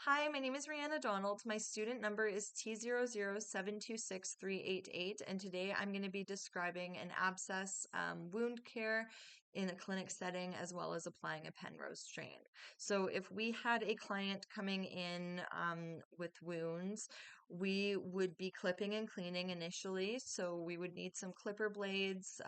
Hi, my name is Rihanna Donald. My student number is T00726388, and today I'm going to be describing an abscess wound care in a clinic setting as well as applying a Penrose strain. So, if we had a client coming in with wounds, we would be clipping and cleaning initially. So, we would need some clipper blades,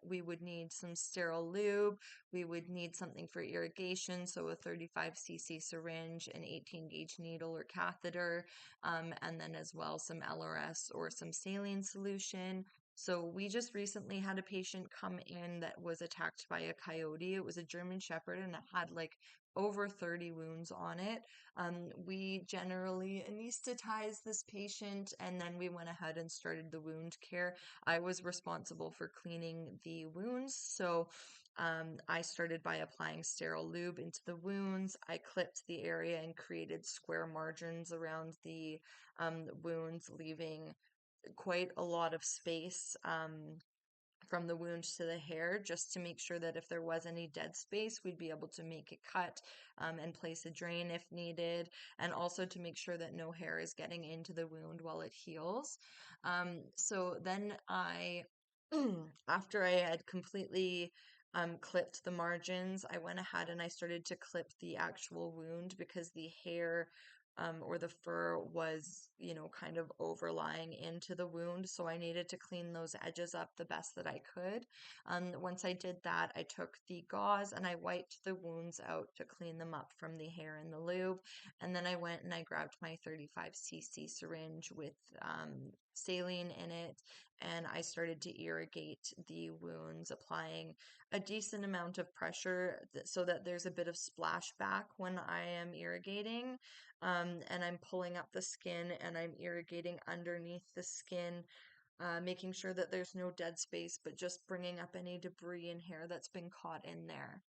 we would need some sterile lube, we would need something for irrigation, so a 35 cc syringe, an 18 gauge needle or catheter, and then as well some LRS or some saline solution. So we just recently had a patient come in that was attacked by a coyote. It was a German Shepherd and it had like over 30 wounds on it. We generally anesthetized this patient and then we went ahead and started the wound care. I was responsible for cleaning the wounds, so I started by applying sterile lube into the wounds. I clipped the area and created square margins around the wounds, leaving quite a lot of space from the wound to the hair, just to make sure that if there was any dead space, we'd be able to make it cut and place a drain if needed, and also to make sure that no hair is getting into the wound while it heals. So then after I had completely clipped the margins, I went ahead and I started to clip the actual wound because the hair or the fur was, kind of overlying into the wound. So I needed to clean those edges up the best that I could. Once I did that, I took the gauze and I wiped the wounds out to clean them up from the hair and the lube. And then I went and I grabbed my 35 cc syringe with saline in it, and I started to irrigate the wounds, applying a decent amount of pressure so that there's a bit of splashback when I am irrigating. And I'm pulling up the skin and I'm irrigating underneath the skin, making sure that there's no dead space, but just bringing up any debris and hair that's been caught in there.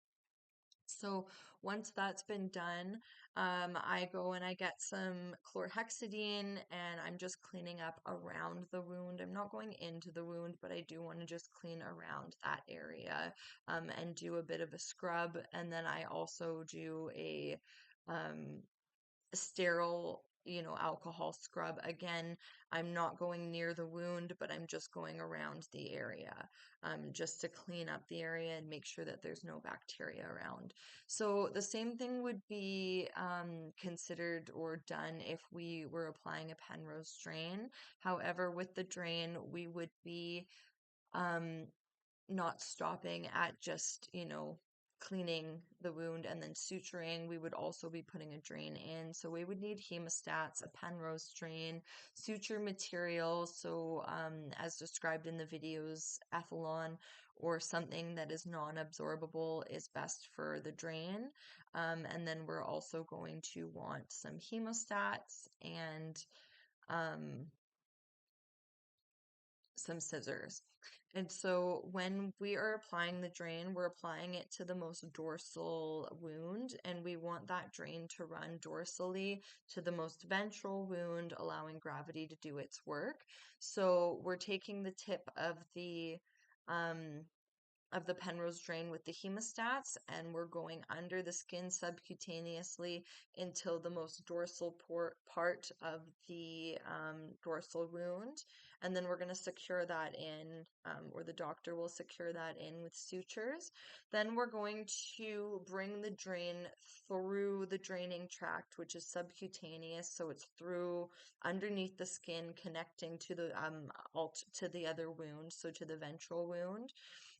So once that's been done, I go and I get some chlorhexidine and I'm just cleaning up around the wound. I'm not going into the wound, but I do want to just clean around that area and do a bit of a scrub. And then I also do um, sterile, alcohol scrub. Again, I'm not going near the wound, but I'm just going around the area, just to clean up the area and make sure that there's no bacteria around. So the same thing would be considered or done if we were applying a Penrose drain. However, with the drain, we would be um, not stopping at just, cleaning the wound and then suturing. We would also be putting a drain in. So we would need hemostats, a Penrose drain, suture material. So, as described in the videos, Ethelon or something that is non-absorbable is best for the drain. And then we're also going to want some hemostats and um, some scissors. And so when we are applying the drain, we're applying it to the most dorsal wound, and we want that drain to run dorsally to the most ventral wound, allowing gravity to do its work. So we're taking the tip um, of the Penrose drain with the hemostats, and we're going under the skin subcutaneously until the most dorsal part of the dorsal wound. And then we're going to secure that in, or the doctor will secure that in with sutures. Then we're going to bring the drain through the draining tract, which is subcutaneous, so it's through underneath the skin, connecting to the to the other wound, so to the ventral wound.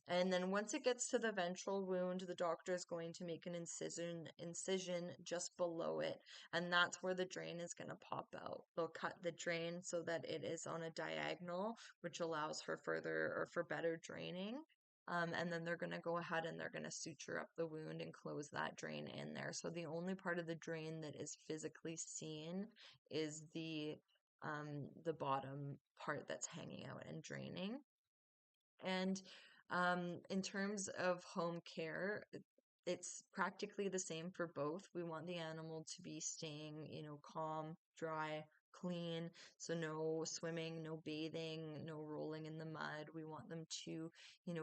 And then once it gets to the ventral wound, the doctor is going to make an incision just below it, and that's where the drain is going to pop out. They'll cut the drain so that it is on a diagonal, which allows for further or for better draining. And then they're going to go ahead and they're going to suture up the wound and close that drain in there. So the only part of the drain that is physically seen is the bottom part that's hanging out and draining. And in terms of home care, it's practically the same for both. We want the animal to be staying, calm, dry, clean. So no swimming, no bathing, no rolling in the mud. We want them to,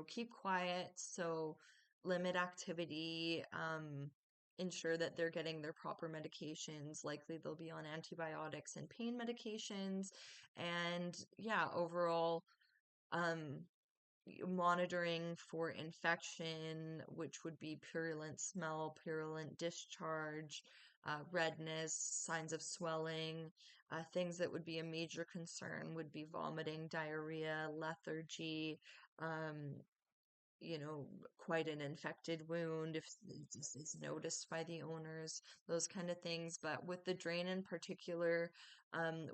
keep quiet. So limit activity, ensure that they're getting their proper medications. Likely they'll be on antibiotics and pain medications. And yeah, overall, um, monitoring for infection, which would be purulent smell, purulent discharge, redness, signs of swelling. Things that would be a major concern would be vomiting, diarrhea, lethargy, um, quite an infected wound if this is noticed by the owners, those kind of things. But with the drain in particular,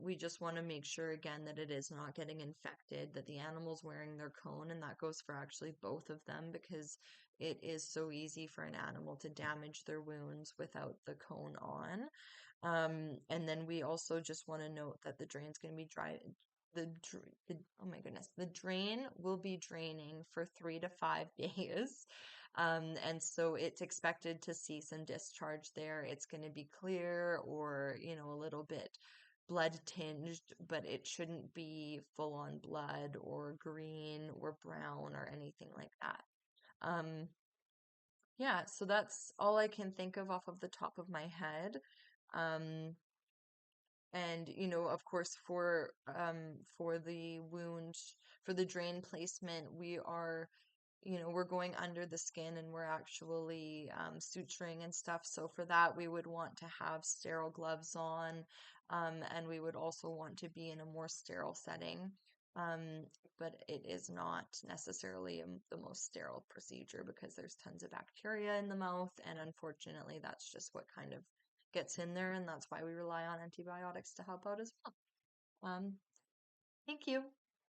we just want to make sure again that it is not getting infected, that the animal's wearing their cone, and that goes for actually both of them because it is so easy for an animal to damage their wounds without the cone on. And then we also just want to note that the drain's going to be dry. Oh my goodness, the drain will be draining for 3 to 5 days. And so it's expected to see some discharge there. It's going to be clear or, a little bit blood tinged, but it shouldn't be full on blood or green or brown or anything like that. Um, yeah, so that's all I can think of off of the top of my head. Um, and of course, for the wound, for the drain placement, we're going under the skin and we're actually suturing and stuff. So for that, we would want to have sterile gloves on, and we would also want to be in a more sterile setting. Um, but it is not necessarily the most sterile procedure because there's tons of bacteria in the mouth, and unfortunately, that's just what kind of gets in there, and that's why we rely on antibiotics to help out as well. Um, thank you.